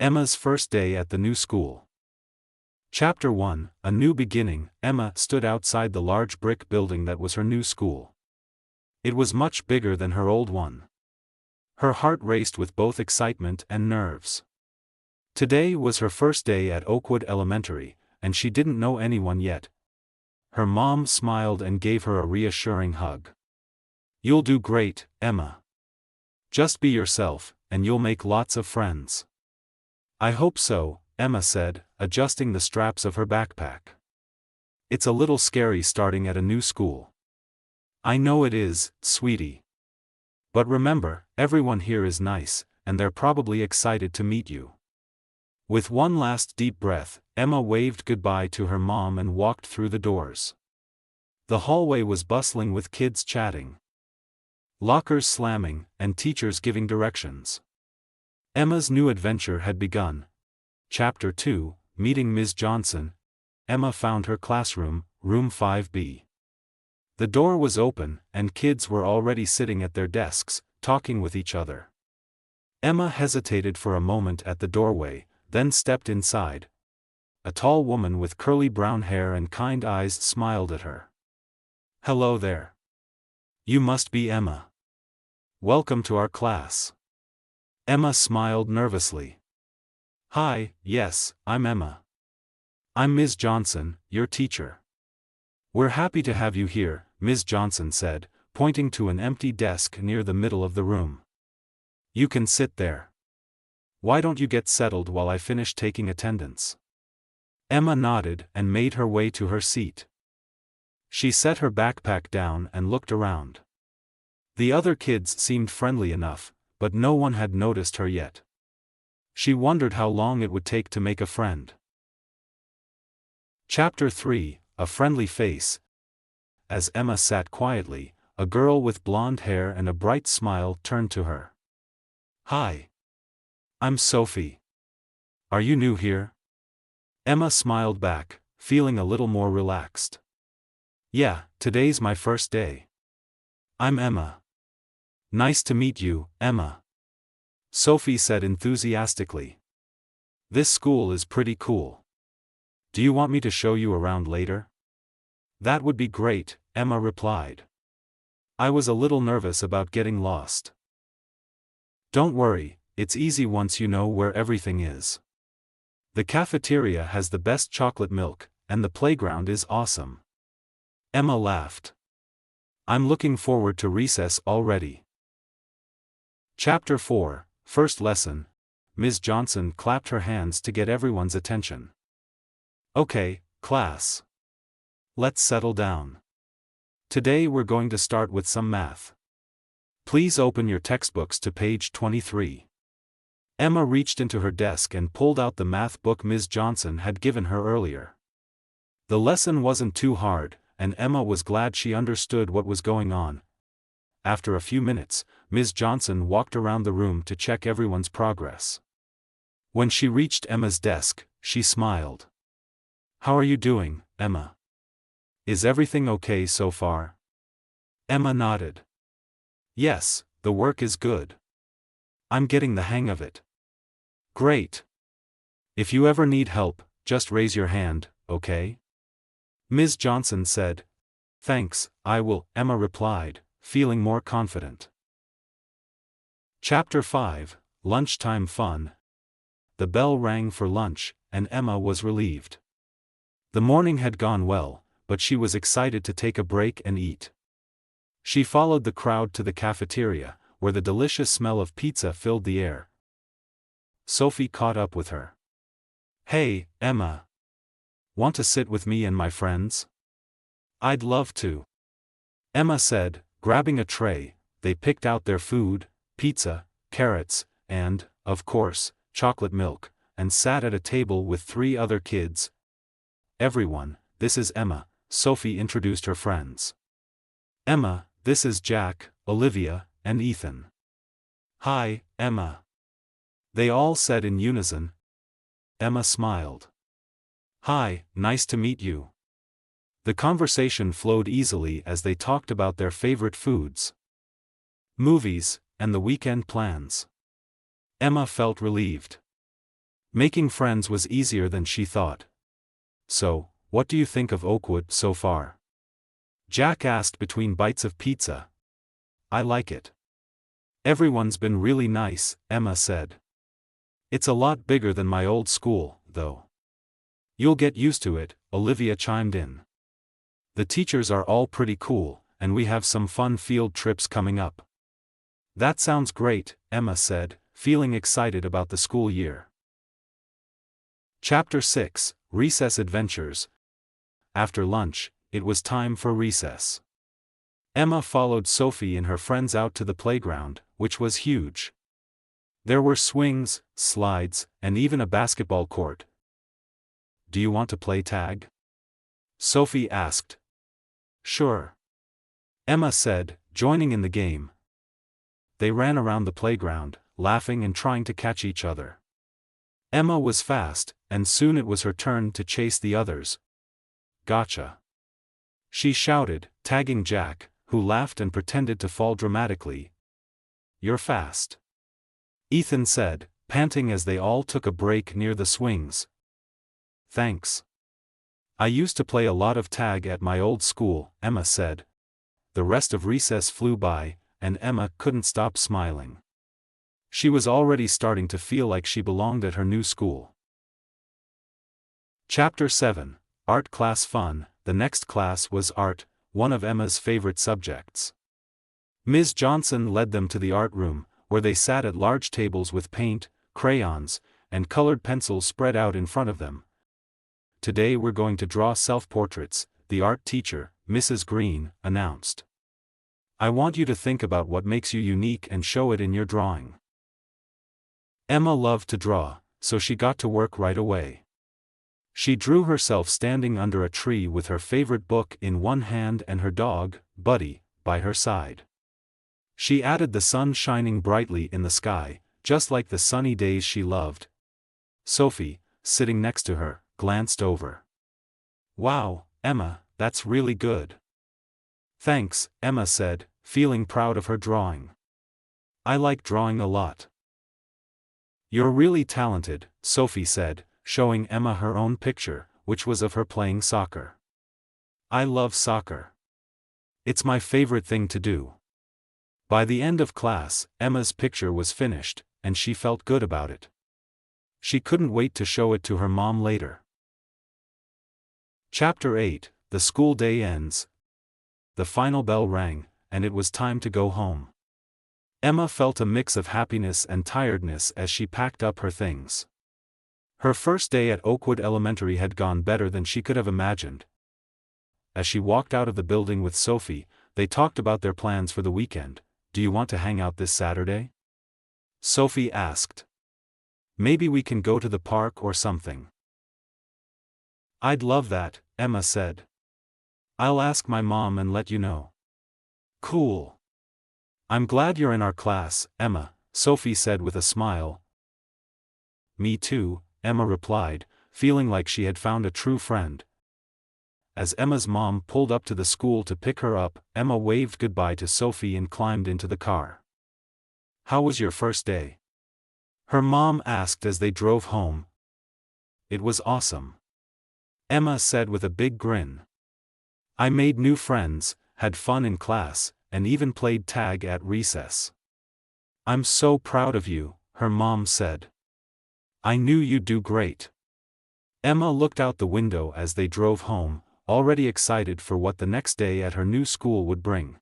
Emma's first day at the new school. Chapter 1, A New Beginning. Emma stood outside the large brick building that was her new school. It was much bigger than her old one. Her heart raced with both excitement and nerves. Today was her first day at Oakwood Elementary, and she didn't know anyone yet. Her mom smiled and gave her a reassuring hug. "You'll do great, Emma. Just be yourself, and you'll make lots of friends." "I hope so," Emma said, adjusting the straps of her backpack. "It's a little scary starting at a new school." "I know it is, sweetie. But remember, everyone here is nice, and they're probably excited to meet you." With one last deep breath, Emma waved goodbye to her mom and walked through the doors. The hallway was bustling with kids chatting, lockers slamming, and teachers giving directions. Emma's new adventure had begun. Chapter 2, Meeting Ms. Johnson. Emma found her classroom, room 5B. The door was open, and kids were already sitting at their desks, talking with each other. Emma hesitated for a moment at the doorway, then stepped inside. A tall woman with curly brown hair and kind eyes smiled at her. "Hello there. You must be Emma. Welcome to our class." Emma smiled nervously. "Hi, yes, I'm Emma. I'm Ms. Johnson, your teacher." "We're happy to have you here," Ms. Johnson said, pointing to an empty desk near the middle of the room. "You can sit there. Why don't you get settled while I finish taking attendance?" Emma nodded and made her way to her seat. She set her backpack down and looked around. The other kids seemed friendly enough, but no one had noticed her yet. She wondered how long it would take to make a friend. Chapter 3, A Friendly Face. As Emma sat quietly, a girl with blonde hair and a bright smile turned to her. "Hi. I'm Sophie. Are you new here?" Emma smiled back, feeling a little more relaxed. "Yeah, today's my first day. I'm Emma." "Nice to meet you, Emma," Sophie said enthusiastically. "This school is pretty cool. Do you want me to show you around later?" "That would be great," Emma replied. "I was a little nervous about getting lost." "Don't worry, it's easy once you know where everything is. The cafeteria has the best chocolate milk, and the playground is awesome." Emma laughed. "I'm looking forward to recess already." Chapter 4, First Lesson. Ms. Johnson clapped her hands to get everyone's attention. "Okay, class. Let's settle down. Today we're going to start with some math. Please open your textbooks to page 23. Emma reached into her desk and pulled out the math book Ms. Johnson had given her earlier. The lesson wasn't too hard, and Emma was glad she understood what was going on. After a few minutes, Ms. Johnson walked around the room to check everyone's progress. When she reached Emma's desk, she smiled. "How are you doing, Emma? Is everything okay so far?" Emma nodded. "Yes, the work is good. I'm getting the hang of it." "Great. If you ever need help, just raise your hand, okay?" Ms. Johnson said. "Thanks, I will," Emma replied, feeling more confident. Chapter 5, Lunchtime Fun. The bell rang for lunch, and Emma was relieved. The morning had gone well, but she was excited to take a break and eat. She followed the crowd to the cafeteria, where the delicious smell of pizza filled the air. Sophie caught up with her. "Hey, Emma. Want to sit with me and my friends?" "I'd love to," Emma said, grabbing a tray. They picked out their food, pizza, carrots, and, of course, chocolate milk, and sat at a table with 3 other kids. "Everyone, this is Emma," Sophie introduced her friends. "Emma, this is Jack, Olivia, and Ethan." "Hi, Emma," they all said in unison. Emma smiled. "Hi, nice to meet you." The conversation flowed easily as they talked about their favorite foods, movies, and the weekend plans. Emma felt relieved. Making friends was easier than she thought. So, what do you think of Oakwood so far? Jack asked between bites of pizza. I like it. Everyone's been really nice, Emma said. It's a lot bigger than my old school, though. You'll get used to it, Olivia chimed in. The teachers are all pretty cool, and we have some fun field trips coming up. That sounds great, Emma said, feeling excited about the school year. Chapter 6, Recess Adventures. After lunch, it was time for recess. Emma followed Sophie and her friends out to the playground, which was huge. There were swings, slides, and even a basketball court. Do you want to play tag? Sophie asked. Sure. Emma said, joining in the game. They ran around the playground, laughing and trying to catch each other. Emma was fast, and soon it was her turn to chase the others. Gotcha! She shouted, tagging Jack, who laughed and pretended to fall dramatically. You're fast. Ethan said, panting as they all took a break near the swings. Thanks. I used to play a lot of tag at my old school, Emma said. The rest of recess flew by, and Emma couldn't stop smiling. She was already starting to feel like she belonged at her new school. Chapter 7, Art Class Fun. The next class was art, one of Emma's favorite subjects. Ms. Johnson led them to the art room, where they sat at large tables with paint, crayons, and colored pencils spread out in front of them. Today we're going to draw self-portraits, the art teacher, Mrs. Green, announced. I want you to think about what makes you unique and show it in your drawing. Emma loved to draw, so she got to work right away. She drew herself standing under a tree with her favorite book in one hand and her dog, Buddy, by her side. She added the sun shining brightly in the sky, just like the sunny days she loved. Sophie, sitting next to her, glanced over. Wow, Emma, that's really good. Thanks, Emma said, feeling proud of her drawing. I like drawing a lot. You're really talented, Sophie said, showing Emma her own picture, which was of her playing soccer. I love soccer. It's my favorite thing to do. By the end of class, Emma's picture was finished, and she felt good about it. She couldn't wait to show it to her mom later. Chapter 8, The School Day Ends. The final bell rang, and it was time to go home. Emma felt a mix of happiness and tiredness as she packed up her things. Her first day at Oakwood Elementary had gone better than she could have imagined. As she walked out of the building with Sophie, they talked about their plans for the weekend. Do you want to hang out this Saturday? Sophie asked. Maybe we can go to the park or something. I'd love that, Emma said. I'll ask my mom and let you know. Cool. I'm glad you're in our class, Emma, Sophie said with a smile. Me too, Emma replied, feeling like she had found a true friend. As Emma's mom pulled up to the school to pick her up, Emma waved goodbye to Sophie and climbed into the car. How was your first day? Her mom asked as they drove home. It was awesome. Emma said with a big grin. I made new friends, had fun in class, and even played tag at recess. I'm so proud of you, her mom said. I knew you'd do great. Emma looked out the window as they drove home, already excited for what the next day at her new school would bring.